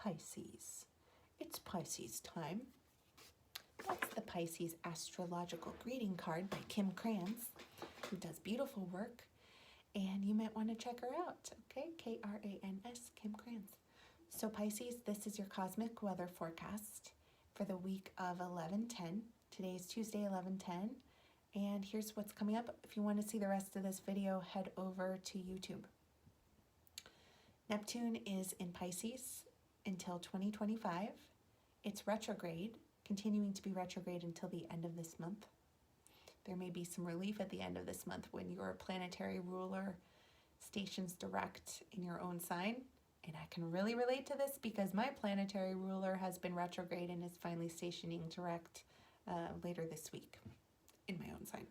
Pisces. It's Pisces time. That's the Pisces astrological greeting card by Kim Krans, who does beautiful work, and you might want to check her out, okay? Krans, Kim Krans. So Pisces, this is your cosmic weather forecast for the week of 11/10. Today is Tuesday, 11/10, and here's what's coming up. If you want to see the rest of this video, head over to YouTube. Neptune is in Pisces until 2025. It's retrograde, continuing to be retrograde until the end of this month. There may be some relief at the end of this month when your planetary ruler stations direct in your own sign. And I can really relate to this because my planetary ruler has been retrograde and is finally stationing direct later this week in my own sign.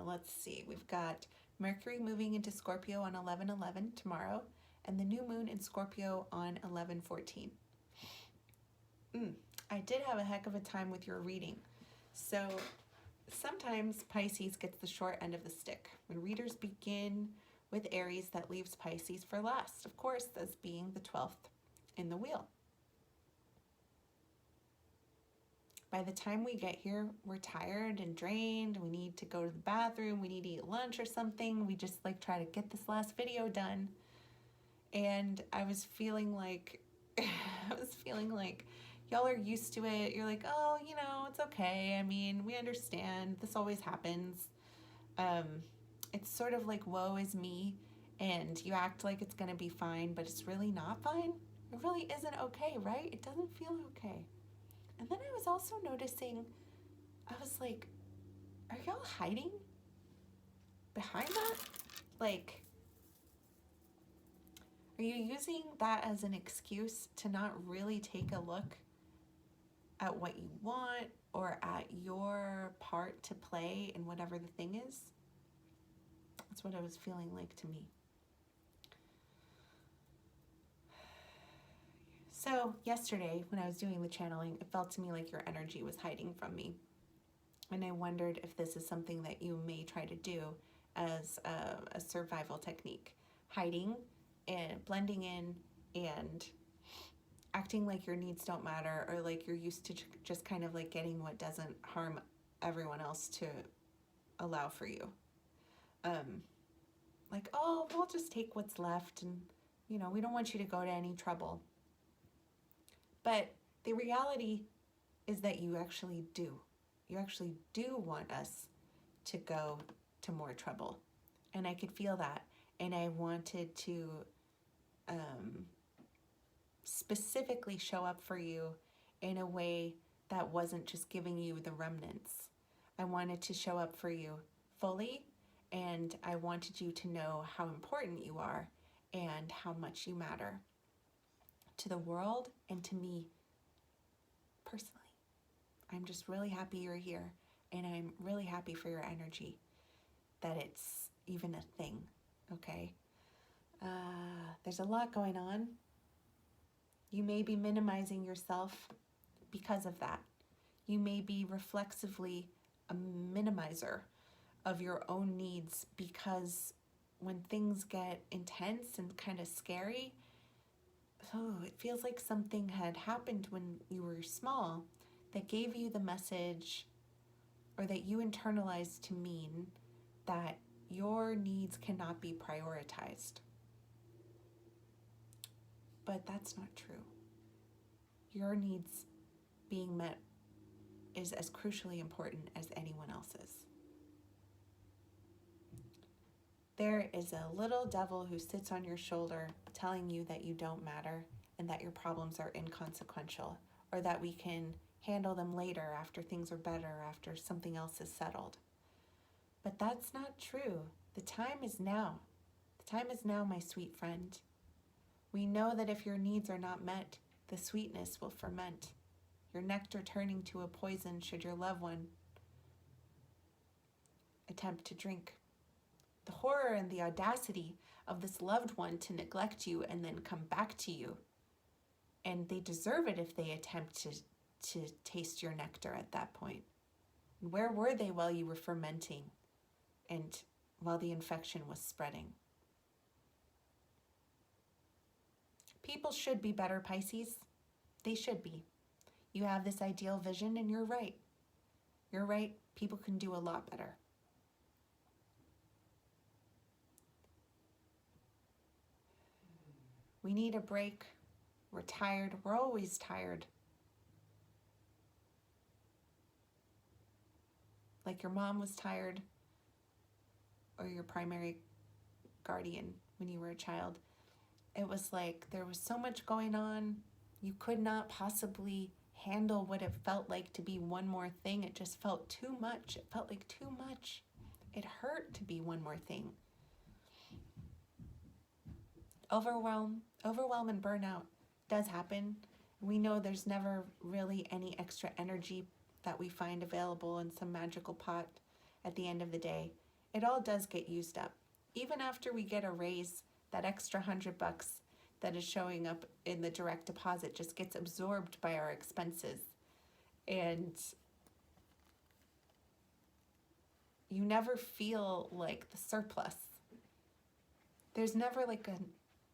Let's see, we've got Mercury moving into Scorpio on 11/11 tomorrow, and the new moon in Scorpio on 11/14. I did have a heck of a time with your reading. So sometimes Pisces gets the short end of the stick. When readers begin with Aries, that leaves Pisces for last, of course, as being the 12th in the wheel. By the time we get here, we're tired and drained. We need to go to the bathroom. We need to eat lunch or something. We just like try to get this last video done. And I was feeling like, y'all are used to it. You're like, oh, you know, it's okay. I mean, we understand. This always happens. It's sort of like, woe is me. And you act like it's going to be fine, but it's really not fine. It really isn't okay, right? It doesn't feel okay. And then I was also noticing, I was like, are y'all hiding behind that? Like, are you using that as an excuse to not really take a look at what you want or at your part to play in whatever the thing is? That's what I was feeling like to me. So yesterday when I was doing the channeling, it felt to me like your energy was hiding from me. And I wondered if this is something that you may try to do as a survival technique. Hiding and blending in and acting like your needs don't matter, or like you're used to just kind of like getting what doesn't harm everyone else to allow for you. Like, oh, we'll just take what's left and, you know, we don't want you to go to any trouble. But the reality is that you actually do. You actually do want us to go to more trouble. And I could feel that. And I wanted to specifically show up for you in a way that wasn't just giving you the remnants. I wanted to show up for you fully, and I wanted you to know how important you are and how much you matter to the world and to me personally. I'm just really happy you're here, and I'm really happy for your energy, that it's even a thing, okay? There's a lot going on. You may be minimizing yourself because of that. You may be reflexively a minimizer of your own needs because when things get intense and kind of scary, it feels like something had happened when you were small that gave you the message, or that you internalized to mean that your needs cannot be prioritized. But that's not true. Your needs being met is as crucially important as anyone else's. There is a little devil who sits on your shoulder telling you that you don't matter and that your problems are inconsequential, or that we can handle them later after things are better, after something else is settled. But that's not true. The time is now. The time is now, my sweet friend. We know that if your needs are not met, the sweetness will ferment, your nectar turning to a poison should your loved one attempt to drink. The horror and the audacity of this loved one to neglect you and then come back to you. And they deserve it if they attempt to taste your nectar at that point. Where were they while you were fermenting and while the infection was spreading? People should be better, Pisces. They should be. You have this ideal vision and you're right. You're right. People can do a lot better. We need a break. We're tired. We're always tired. Like your mom was tired, or your primary guardian when you were a child. It was like there was so much going on. You could not possibly handle what it felt like to be one more thing. It just felt too much. It felt like too much. It hurt to be one more thing. Overwhelm and burnout does happen. We know there's never really any extra energy that we find available in some magical pot at the end of the day. It all does get used up. Even after we get a raise, that extra $100 that is showing up in the direct deposit just gets absorbed by our expenses. And you never feel like the surplus. There's never like an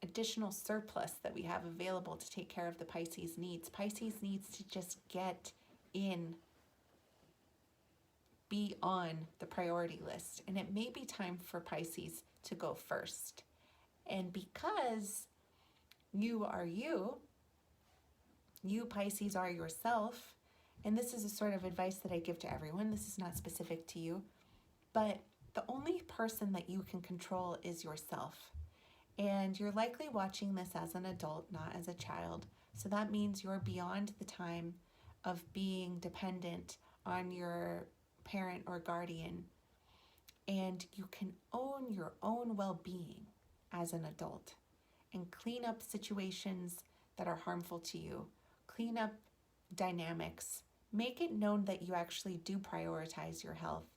additional surplus that we have available to take care of the Pisces needs. Pisces needs to just get in, be on the priority list. And it may be time for Pisces to go first. And because you are you Pisces are yourself, and this is a sort of advice that I give to everyone. This is not specific to you, but the only person that you can control is yourself. And you're likely watching this as an adult, not as a child. So that means you're beyond the time of being dependent on your parent or guardian. And you can own your own well-being as an adult and clean up situations that are harmful to you. Clean up dynamics. Make it known that you actually do prioritize your health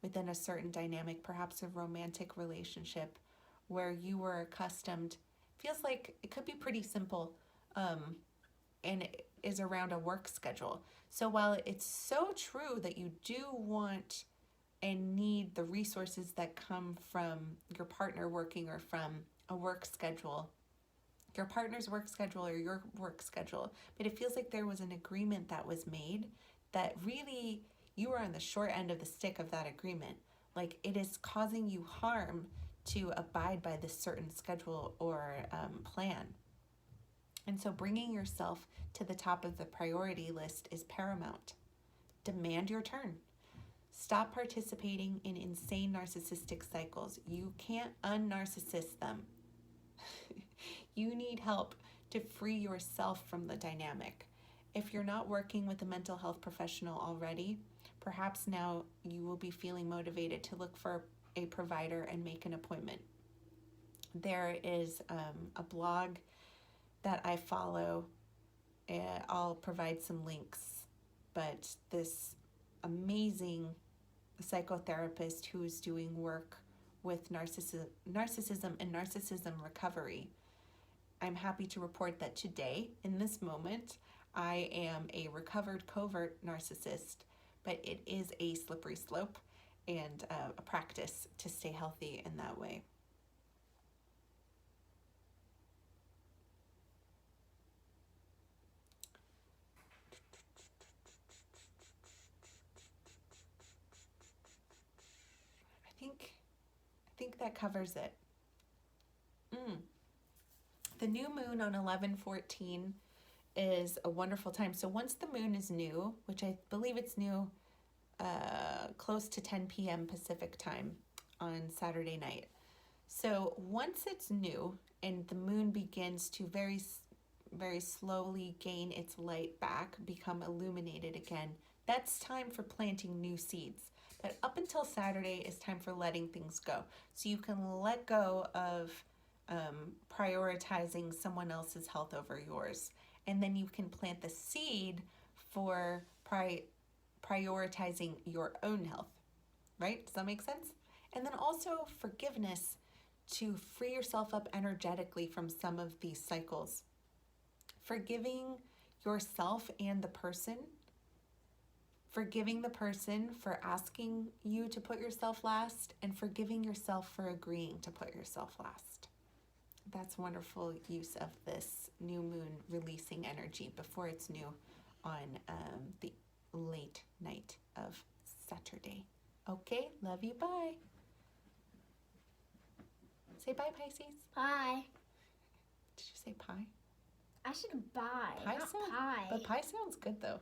within a certain dynamic, perhaps a romantic relationship where you were accustomed. Feels like it could be pretty simple, and it is around a work schedule. So while it's so true that you do want and need the resources that come from your partner working or from a work schedule, your partner's work schedule or your work schedule, but it feels like there was an agreement that was made that really you were on the short end of the stick of that agreement. Like it is causing you harm to abide by this certain schedule or plan. And so bringing yourself to the top of the priority list is paramount. Demand your turn. Stop participating in insane narcissistic cycles. You can't un-narcissist them. You need help to free yourself from the dynamic. If you're not working with a mental health professional already, perhaps now you will be feeling motivated to look for a provider and make an appointment. There is a blog that I follow. I'll provide some links, but this amazing psychotherapist who is doing work with narcissism and narcissism recovery. I'm happy to report that today, in this moment, I am a recovered covert narcissist, but it is a slippery slope and a practice to stay healthy in that way. I think that covers it. The new moon on 11/14 is a wonderful time. So once the moon is new, which I believe it's new close to 10 p.m. Pacific time on Saturday night. So once it's new and the moon begins to very, very slowly gain its light back, become illuminated again, that's time for planting new seeds. But up until Saturday is time for letting things go. So you can let go of prioritizing someone else's health over yours. And then you can plant the seed for prioritizing your own health, right? Does that make sense? And then also forgiveness to free yourself up energetically from some of these cycles. Forgiving yourself and the person. Forgiving the person for asking you to put yourself last, and forgiving yourself for agreeing to put yourself last. that's wonderful use of this new moon releasing energy before it's new on the late night of Saturday. Okay, love you, bye. Say bye, Pisces. Bye. Did you say pie? I said bye, Pie not sound, pie. but pie sounds good though.